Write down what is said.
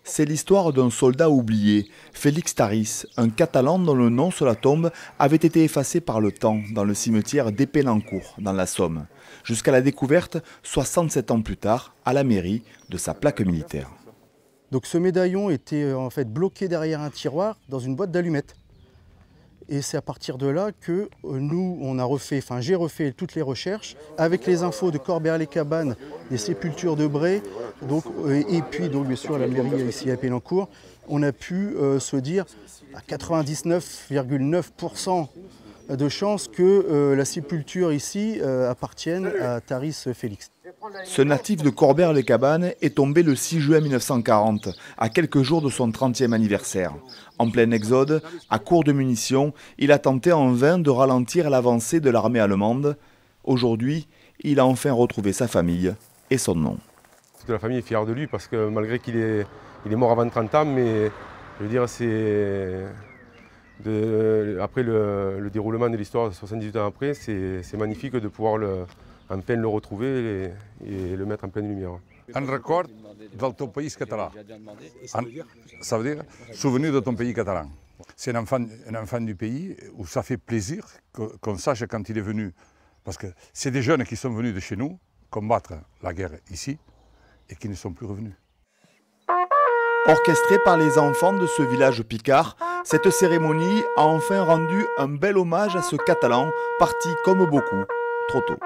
C'est l'histoire d'un soldat oublié, Félix Taris, un Catalan dont le nom sur la tombe avait été effacé par le temps dans le cimetière d'Épénencourt, dans la Somme, jusqu'à la découverte, 67 ans plus tard, à la mairie, de sa plaque militaire. Donc ce médaillon était en fait bloqué derrière un tiroir dans une boîte d'allumettes. Et c'est à partir de là que j'ai refait toutes les recherches avec les infos de Corbère-les-Cabanes, des sépultures de Bray, et puis bien sûr la mairie ici à Épénencourt. On a pu se dire à 99,9% de chances que la sépulture ici appartienne à Taris Félix. Ce natif de Corbère-les-Cabanes est tombé le 6 juin 1940, à quelques jours de son 30e anniversaire. En plein exode, à court de munitions, il a tenté en vain de ralentir l'avancée de l'armée allemande. Aujourd'hui, il a enfin retrouvé sa famille et son nom. Toute la famille est fière de lui parce que malgré qu'il est mort avant 30 ans, mais je veux dire, après le déroulement de l'histoire, 78 ans après, c'est magnifique de pouvoir enfin le retrouver et le mettre en pleine lumière. Un record de ton pays catalan. Ça veut dire souvenir de ton pays catalan. C'est un enfant du pays où ça fait plaisir qu'on sache quand il est venu. Parce que c'est des jeunes qui sont venus de chez nous combattre la guerre ici et qui ne sont plus revenus. Orchestrée par les enfants de ce village picard, cette cérémonie a enfin rendu un bel hommage à ce Catalan parti comme beaucoup trop tôt.